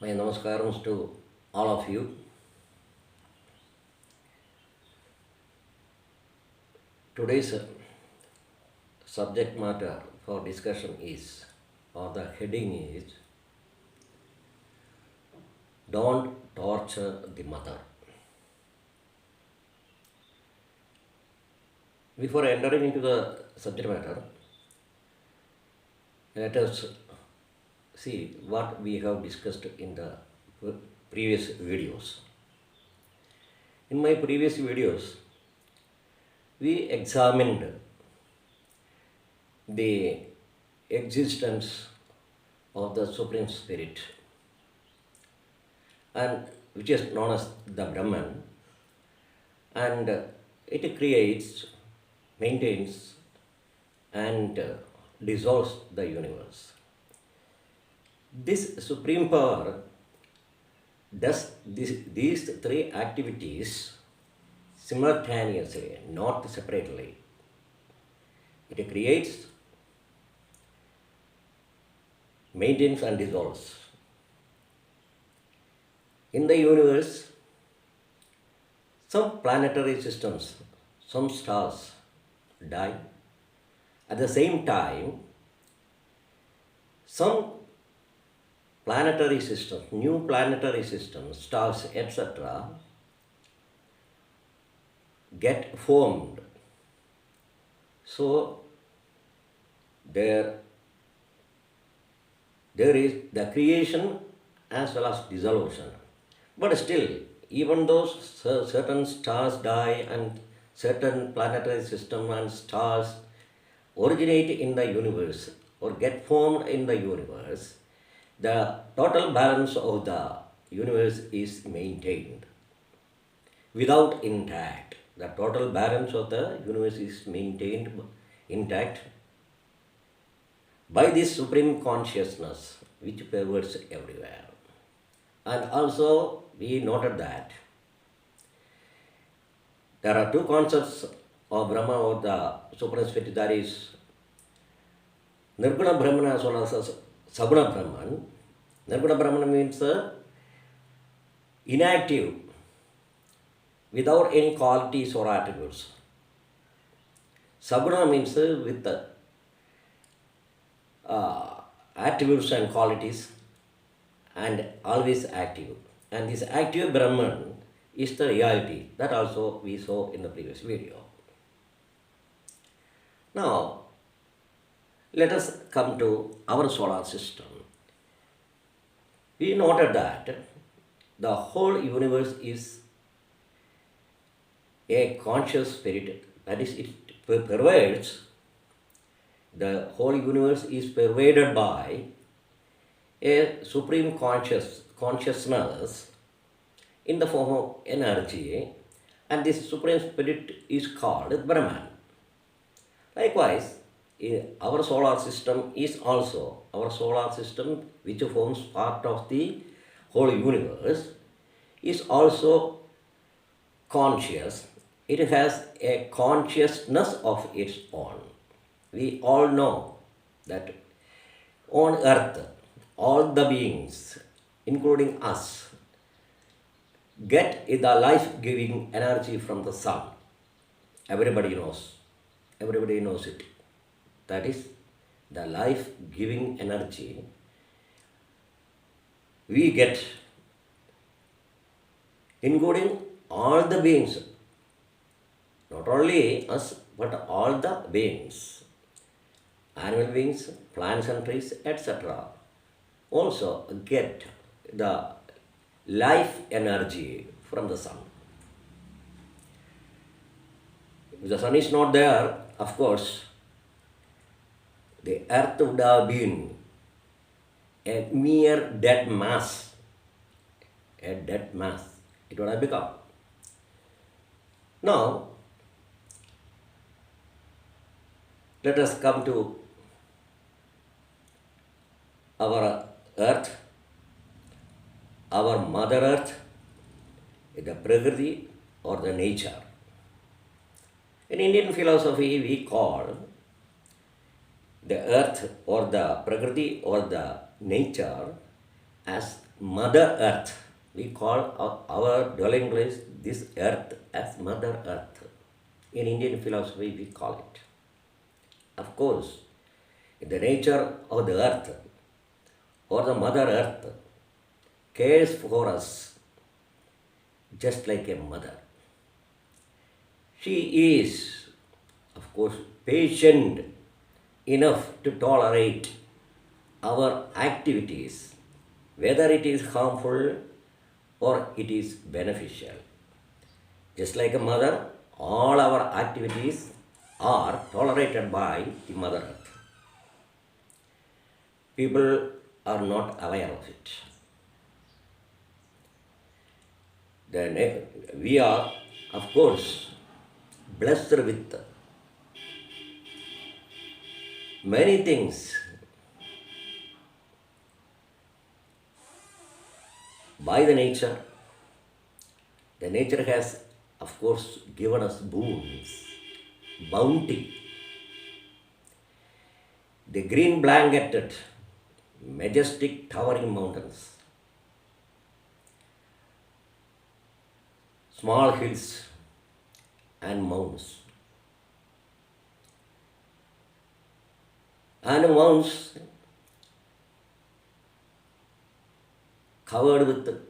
My namaskaram to all of you. Today's subject matter for discussion is, or the heading is, Don't Torture the Mother. Before entering into the subject matter, let us see what we have discussed in the previous videos. In my previous videos, we examined the existence of the Supreme Spirit, and which is known as the Brahman, and it creates, maintains, and dissolves the universe. This supreme power does these three activities simultaneously, not separately. It creates, maintains, and dissolves. In the universe, some planetary systems, some stars die. At the same time, some planetary systems, new planetary systems, stars, etc., get formed. So there is the creation as well as dissolution. But still, even though certain stars die and certain planetary system and stars originate in the universe or get formed in the universe, the total balance of the universe is maintained without intact. The total balance of the universe is maintained intact by this supreme consciousness which pervades everywhere. And also we noted that there are two concepts of Brahma or the Supreme Spirit, that is Nirguna Brahman as well as Saguna Brahman. Nirguna Brahman means inactive, without any qualities or attributes. Saguna means with the attributes and qualities and always active. And this active Brahman is the reality. That also we saw in the previous video. Now, let us come to our solar system. We noted that the whole universe is a conscious spirit, that is, it pervades, the whole universe is pervaded by a supreme consciousness in the form of energy, and this supreme spirit is called Brahman. Likewise, our solar system is also, our solar system which forms part of the whole universe is also conscious. It has a consciousness of its own. We all know that on earth, all the beings, including us, get the life-giving energy from the sun. Everybody knows. Everybody knows it. That is the life-giving energy we get, including all the beings, not only us, but all the beings, animal beings, plants and trees, etc., also get the life energy from the sun. If the sun is not there, of course, the earth would have been a mere dead mass. A dead mass it would have become. Now, let us come to our earth, our mother earth, the Prakriti or the nature. In Indian philosophy, we call the earth or the Prakriti or the nature as Mother Earth. We call our dwelling place, this earth, as Mother Earth. In Indian philosophy, we call it. Of course, the nature of the earth or the Mother Earth cares for us just like a mother. She is, of course, patient enough to tolerate our activities, whether it is harmful or it is beneficial. Just like a mother, all our activities are tolerated by the Mother Earth. People are not aware of it. Then we are, of course, blessed with many things by the nature. The nature has, of course, given us boons, bounty. The green blanketed, majestic towering mountains, small hills and mountains. And mountains covered with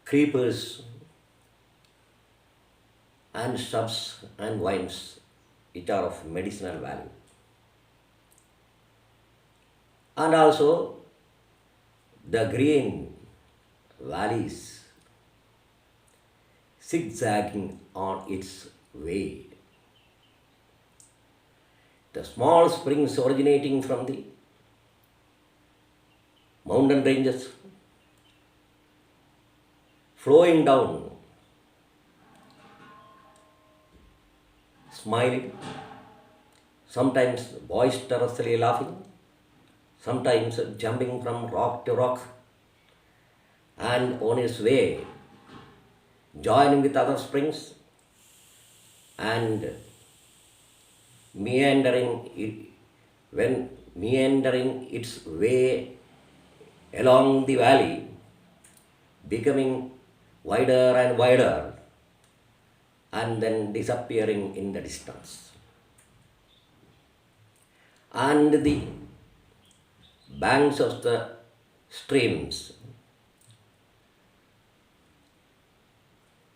creepers and shrubs and vines which are of medicinal value. And also the green valleys zigzagging on its way. The small springs originating from the mountain ranges flowing down, smiling, sometimes boisterously laughing, sometimes jumping from rock to rock, and on its way joining with other springs and meandering it, when meandering its way along the valley, becoming wider and wider, and then disappearing in the distance. And the banks of the streams,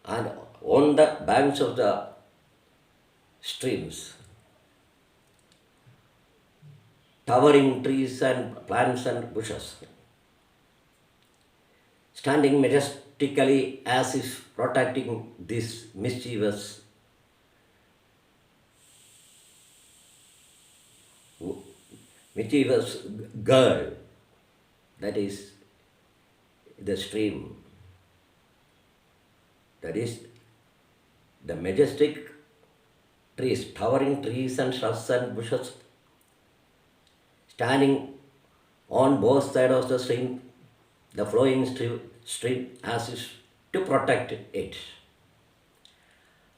and on the banks of the streams, towering trees and plants and bushes, standing majestically as if protecting this mischievous girl, that is the stream, that is the majestic trees, towering trees and shrubs and bushes, standing on both sides of the stream, the flowing stream as if to protect it.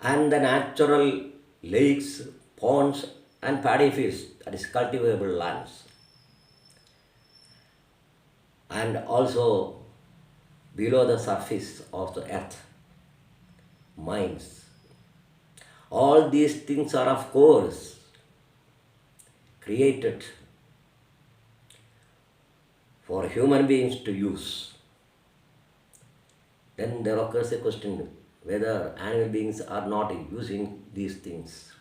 And the natural lakes, ponds, and paddy fields, that is cultivable lands. And also below the surface of the earth, mines. All these things are, of course, created for human beings to use. Then there occurs a question whether animal beings are not using these things,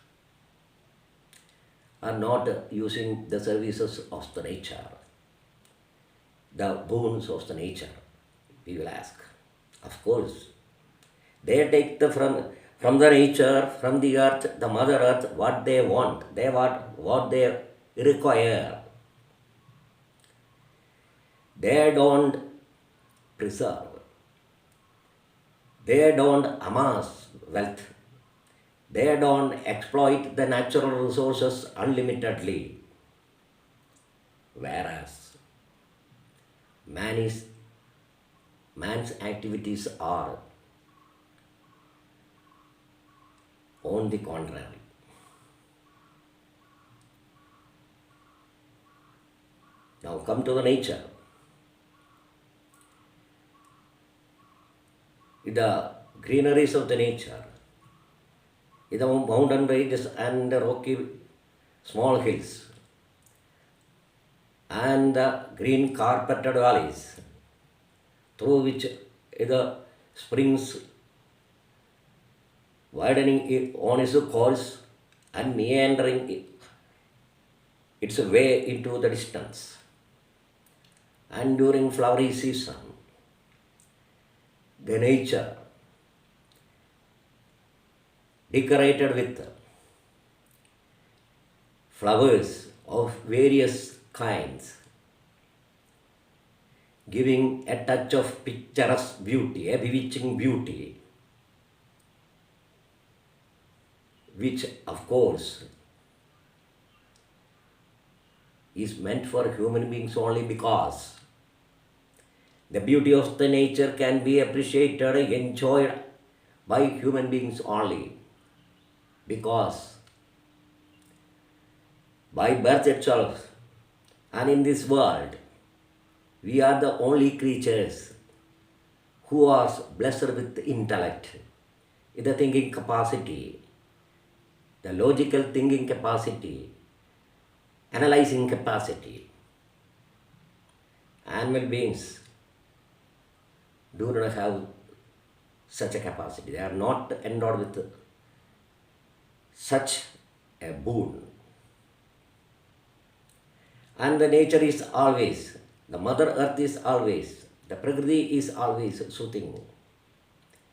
are not using the services of the nature, the boons of the nature, we will ask. Of course, they take from the nature, from the earth, the Mother Earth, what they want, what they require. They don't preserve, they don't amass wealth, they don't exploit the natural resources unlimitedly. Whereas man's activities are on the contrary. Now come to the nature. the greeneries of the nature, with the mountain ranges and the rocky small hills, and the green carpeted valleys through which the springs widening it on its course and meandering its way into the distance. And during flowery season, the nature decorated with flowers of various kinds, giving a touch of picturesque beauty, a bewitching beauty, which of course is meant for human beings only, because the beauty of the nature can be appreciated and enjoyed by human beings only, because by birth itself and in this world, we are the only creatures who are blessed with intellect, with the thinking capacity, the logical thinking capacity, analyzing capacity. Animal beings do not have such a capacity. They are not endowed with such a boon. And the nature is always, the Mother Earth is always, the Prakriti is always soothing.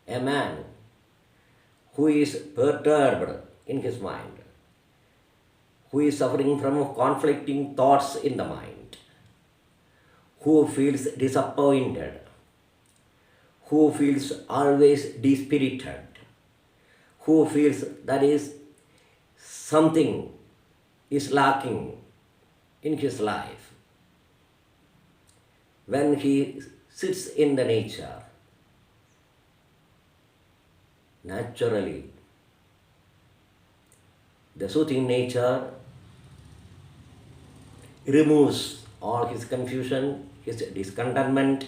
A man who is perturbed in his mind, who is suffering from conflicting thoughts in the mind, who feels disappointed, who feels always dispirited, who feels that is something is lacking in his life. When he sits in the nature, naturally, the soothing nature removes all his confusion, his discontentment,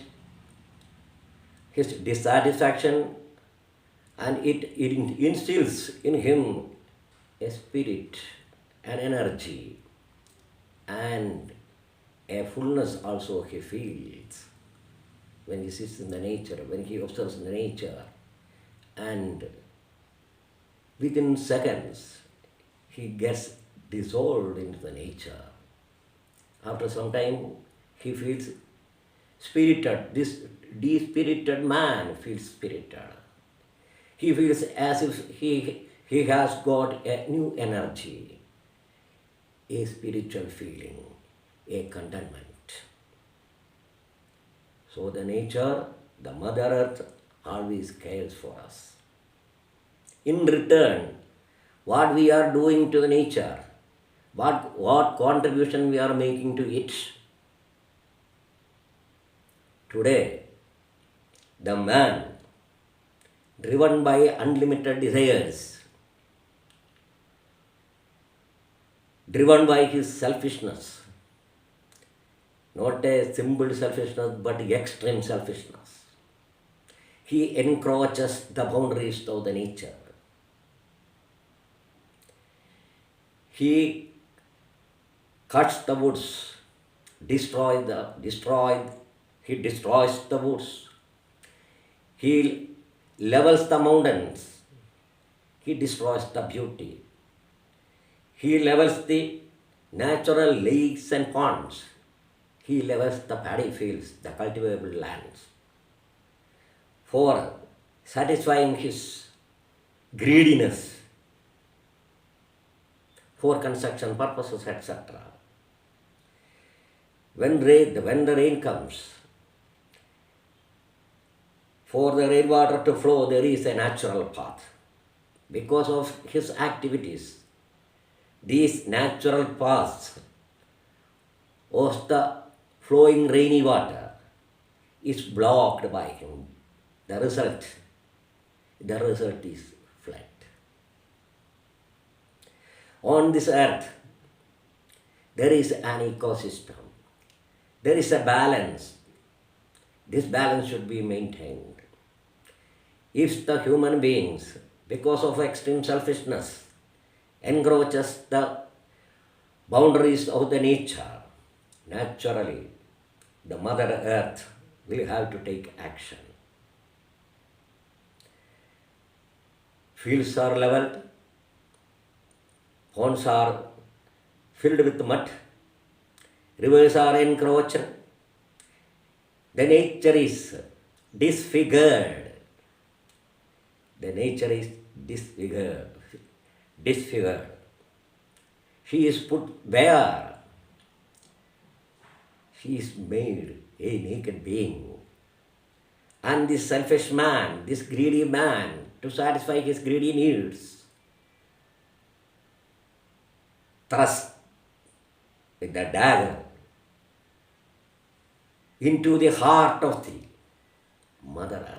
his dissatisfaction, and it instills in him a spirit, an energy, and a fullness also he feels when he sits in the nature, when he observes the nature, and within seconds he gets dissolved into the nature. After some time he feels spirited. This de-spirited man feels spirited. He feels as if he has got a new energy, a spiritual feeling, a contentment. So the nature, the Mother Earth, always cares for us. In return, what we are doing to the nature, what contribution we are making to it. Today, the man, driven by unlimited desires, driven by his selfishness, not a simple selfishness but extreme selfishness, he encroaches the boundaries of the nature. He cuts the woods, he destroys the woods. He levels the mountains. He destroys the beauty. He levels the natural lakes and ponds. He levels the paddy fields, the cultivable lands, for satisfying his greediness, for construction purposes, etc. When the rain comes, for the rainwater to flow, there is a natural path. Because of his activities, these natural paths of the flowing rainy water is blocked by him. The result is flood. On this earth, there is an ecosystem. There is a balance. This balance should be maintained. if the human beings, because of extreme selfishness, encroaches the boundaries of the nature, naturally the Mother Earth will have to take action. Fields are leveled, ponds are filled with mud, rivers are encroached, the nature is disfigured. The nature is disfigured. She is put bare. She is made a naked being. And this selfish man, this greedy man, to satisfy his greedy needs, thrust with the dagger into the heart of the Mother Earth.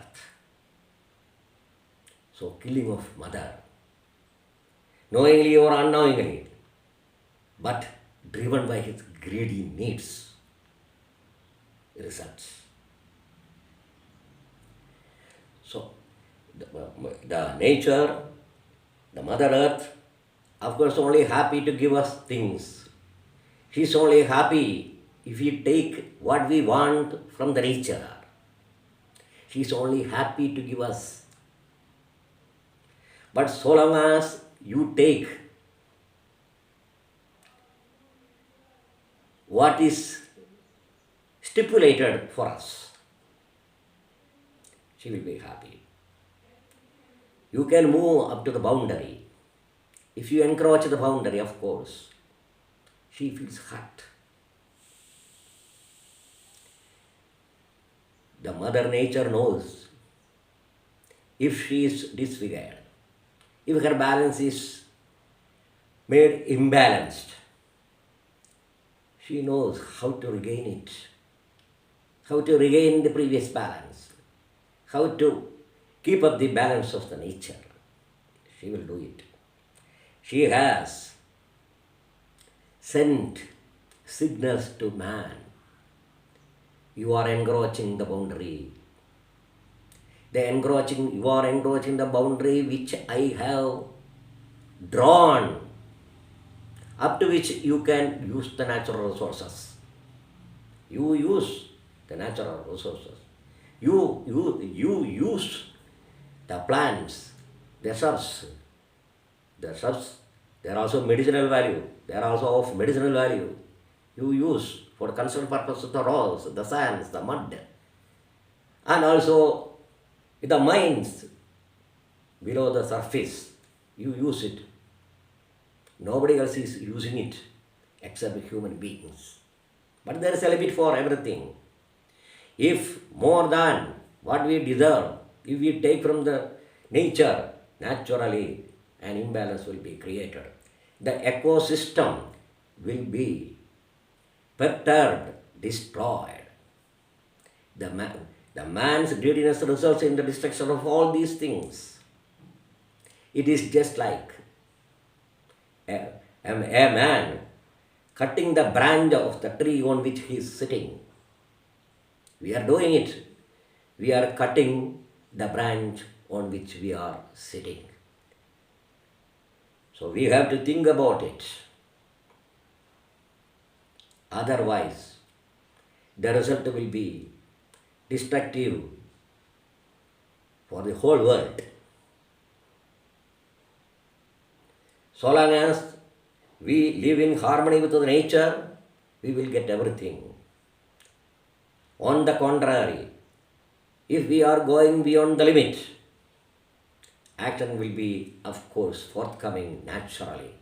So, killing of Mother, knowingly or unknowingly, but driven by his greedy needs, results. So, the nature, the Mother Earth, of course, only happy to give us things. She is only happy if we take what we want from the nature. She is only happy to give us. But so long as you take what is stipulated for us, she will be happy. You can move up to the boundary. If you encroach the boundary, of course, she feels hurt. The Mother Nature knows if she is disfigured, if her balance is made imbalanced, she knows how to regain it, how to regain the previous balance, how to keep up the balance of the nature. She will do it. She has sent signals to man. You are encroaching the boundary. You are encroaching the boundary which I have drawn, up to which you can use the natural resources. You use the natural resources. You use the plants, the shrubs. The shrubs, they are also medicinal value. They are also of medicinal value. You use for the concerned purpose of the rocks, the sands, the mud. And also the mines below the surface. You use it. Nobody else is using it except human beings. But there is a limit for everything. If more than what we deserve, if we take from the nature, naturally an imbalance will be created. The ecosystem will be perturbed, destroyed. The man's greediness results in the destruction of all these things. It is just like a man cutting the branch of the tree on which he is sitting. We are doing it. We are cutting the branch on which we are sitting. So we have to think about it. Otherwise, the result will be destructive for the whole world. So long as we live in harmony with the nature, we will get everything. On the contrary, if we are going beyond the limit, action will be, of course, forthcoming naturally.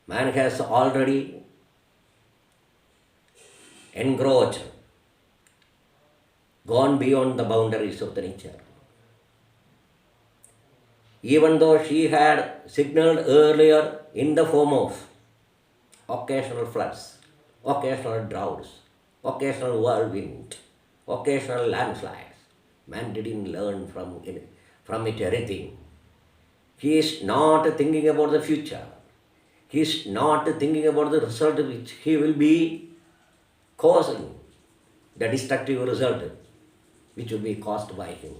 Man has already encroached, gone beyond the boundaries of the nature. Even though she had signaled earlier in the form of occasional floods, occasional droughts, occasional whirlwind, occasional landslides, man didn't learn from it anything. He is not thinking about the future. He is not thinking about the result which he will be causing. the destructive result which will be caused by him.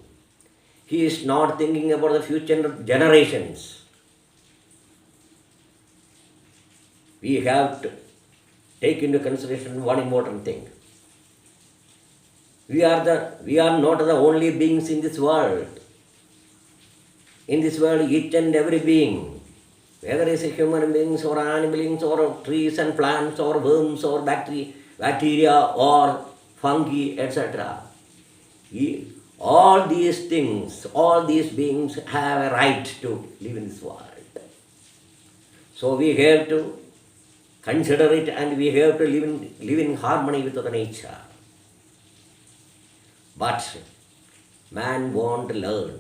He is not thinking about the future generations. We have to take into consideration one important thing. We are not the only beings in this world. In this world, each and every being, whether it's human beings or animal beings or trees and plants or worms or bacteria or fungi, etc. All these things, all these beings have a right to live in this world. So we have to consider it and we have to live in harmony with the nature. But man won't learn.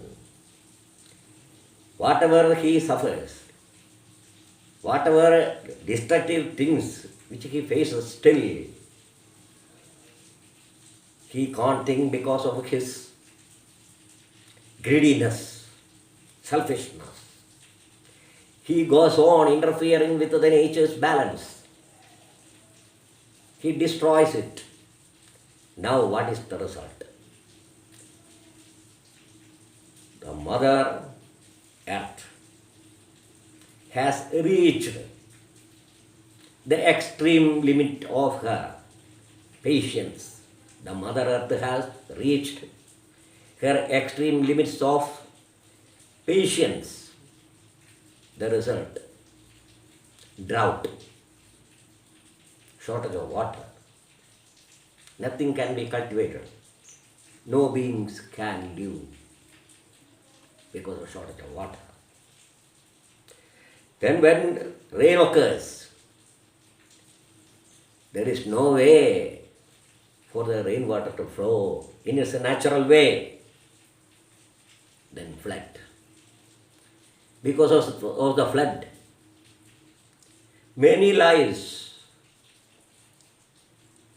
Whatever he suffers, whatever destructive things which he faces, still he can't think because of his greediness, selfishness. He goes on interfering with the nature's balance. He destroys it. Now what is the result? The Mother Earth has reached the extreme limit of her patience. The Mother Earth has reached her extreme limits of patience. The result, drought, shortage of water. Nothing can be cultivated. No beings can live because of shortage of water. Then when rain occurs, there is no way for the rainwater to flow in its natural way. Then flood. Because of the flood, many lives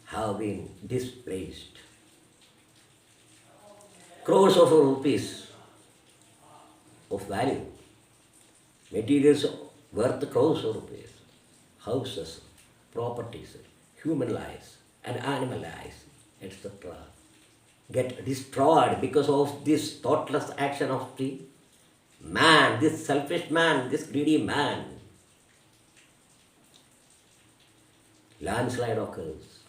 have been displaced. Crores of rupees of value, materials worth crores of rupees, houses, properties, human lives and animal lives, etc. get destroyed because of this thoughtless action of the man, this selfish man, this greedy man. Landslide occurs.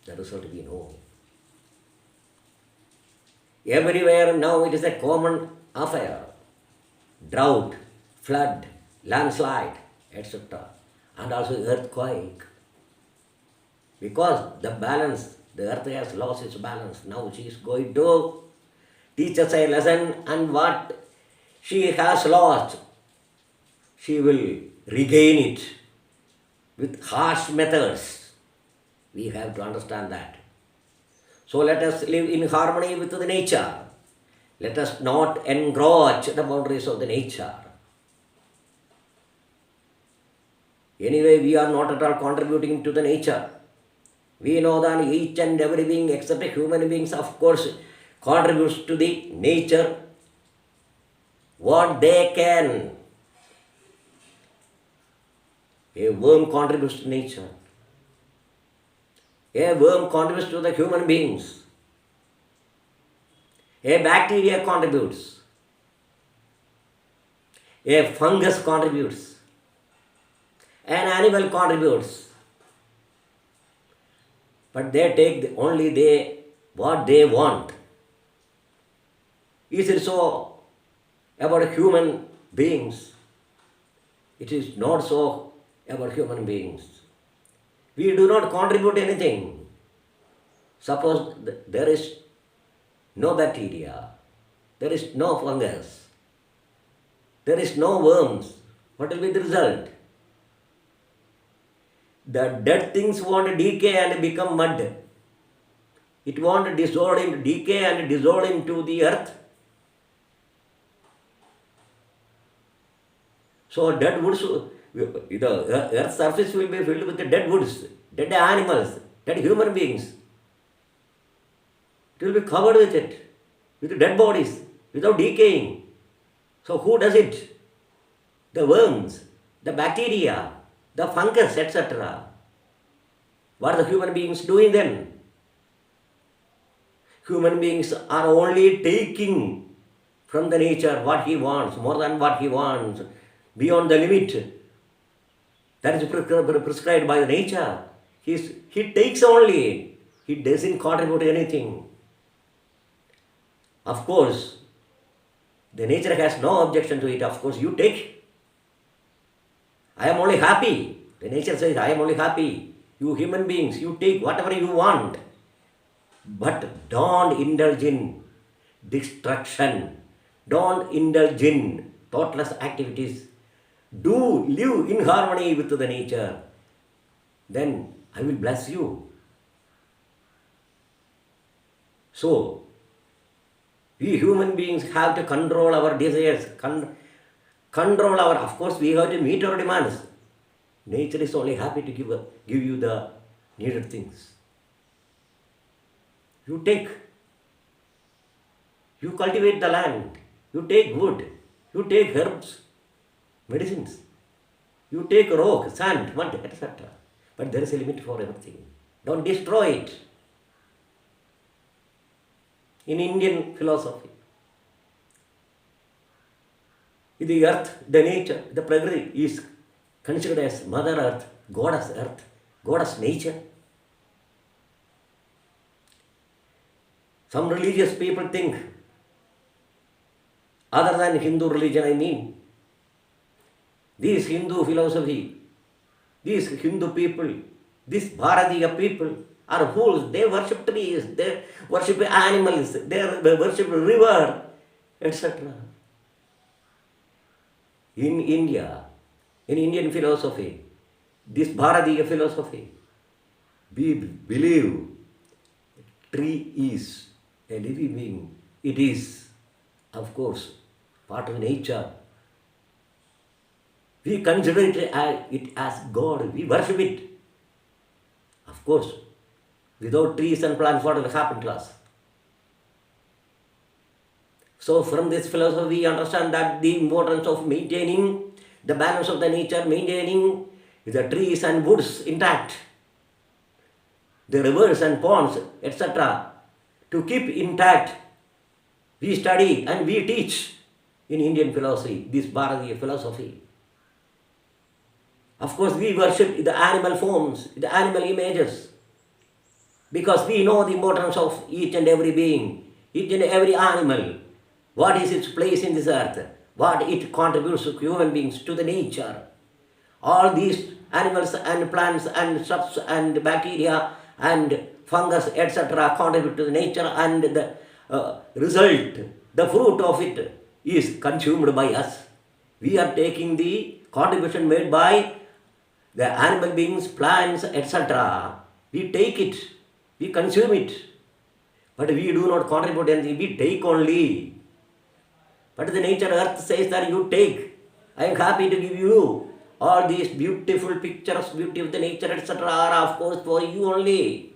The result we know. Everywhere now it is a common affair. Drought, flood, landslide, etc. And also earthquake. Because the balance, the earth has lost its balance. Now she is going to teach us a lesson, and what she has lost, she will regain it with harsh methods. We have to understand that. So let us live in harmony with the nature. Let us not encroach the boundaries of the nature. Anyway, we are not at all contributing to the nature. We know that each and every being except human beings, of course, contributes to the nature what they can. A worm contributes to nature. A worm contributes to the human beings. A bacteria contributes. A fungus contributes. An animal contributes. But they take only what they want. Is it so about human beings? It is not so about human beings. We do not contribute anything. Suppose there is no bacteria, there is no fungus, there is no worms. What will be the result? The dead things won't decay and become mud. It won't decay and dissolve into the earth. So dead woods, the earth's surface will be filled with the dead woods, dead animals, dead human beings. It will be covered with it, with dead bodies, without decaying. So who does it? The worms, the bacteria, the fungus, etc. What are the human beings doing then? Human beings are only taking from the nature what he wants, more than what he wants, beyond the limit. That is prescribed by the nature. He takes only. He doesn't contribute anything. Of course, the nature has no objection to it. Of course, you take. I am only happy. The nature says, I am only happy. You human beings, you take whatever you want. But don't indulge in destruction. Don't indulge in thoughtless activities. Do live in harmony with the nature. Then I will bless you. So, we human beings have to control our desires, control our, of course, we have to meet our demands. Nature is only happy to give you the needed things. You take, you cultivate the land, you take wood, you take herbs, medicines, you take rock, sand, mud, etc. But there is a limit for everything. Don't destroy it. In Indian philosophy, the earth, the nature, the Prakriti is considered as Mother Earth, Goddess nature. Some religious people think, other than Hindu religion, I mean, this Hindu philosophy, these Hindu people, these Bharatiya people are fools. They worship trees, they worship animals, they worship river, etc. In India, in Indian philosophy, this Bharatiya philosophy, we believe tree is a living being. It is, of course, part of nature. We consider it as God. We worship it. Of course, without trees and plants, what will happen to us? So from this philosophy, we understand that the importance of maintaining the balance of the nature, maintaining the trees and woods intact, the rivers and ponds, etc. To keep intact, we study and we teach in Indian philosophy, this Bharatiya philosophy. Of course, we worship the animal forms, the animal images, because we know the importance of each and every being, each and every animal, what is its place in this earth, what it contributes to human beings, to the nature. All these animals and plants and shrubs and bacteria and fungus, etc. contribute to the nature, and the result, the fruit of it is consumed by us. We are taking the contribution made by the animal beings, plants, etc. We take it, we consume it, but we do not contribute anything, we take only. But the nature earth says that you take. I am happy to give you all these beautiful pictures, beauty of the nature, etc. are of course for you only.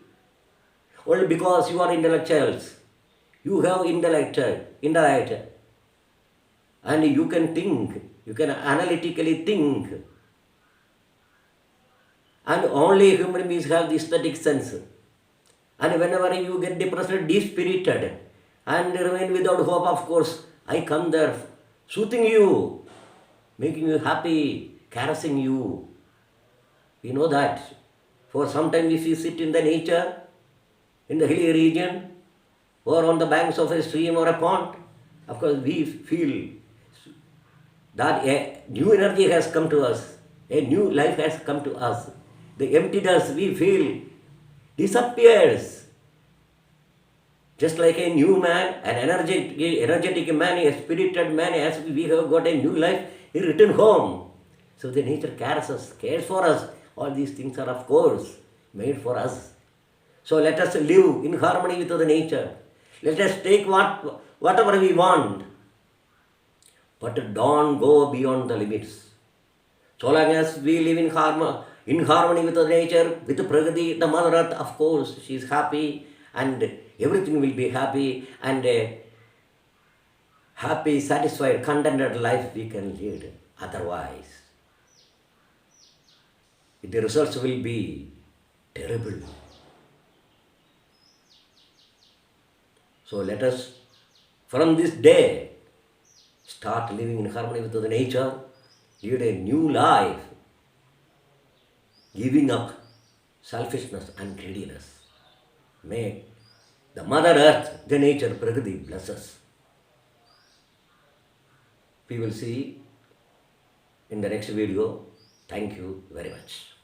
Only because you are intellectuals. You have intellect, and you can think, you can analytically think. And only human beings have the aesthetic sense. And whenever you get depressed, dispirited, and remain without hope, of course, I come there, soothing you, making you happy, caressing you. We know that. For some time if you sit in the nature, in the hilly region, or on the banks of a stream or a pond, of course we feel that a new energy has come to us, a new life has come to us. The emptiness we feel disappears. Just like a new man, an energetic man, a spirited man, as we have got a new life, he returned home. So the nature cares for us. All these things are, of course, made for us. So let us live in harmony with the nature. Let us take whatever we want, but don't go beyond the limits. So long as we live in harmony with the nature, with the Prakriti, the Mother Earth, of course, she is happy, and everything will be happy, and a happy, satisfied, contented life we can lead. Otherwise, the results will be terrible. So let us, from this day, start living in harmony with the nature, lead a new life, giving up selfishness and greediness. May the Mother Earth, the nature, Prakriti, bless us. We will see in the next video. Thank you very much.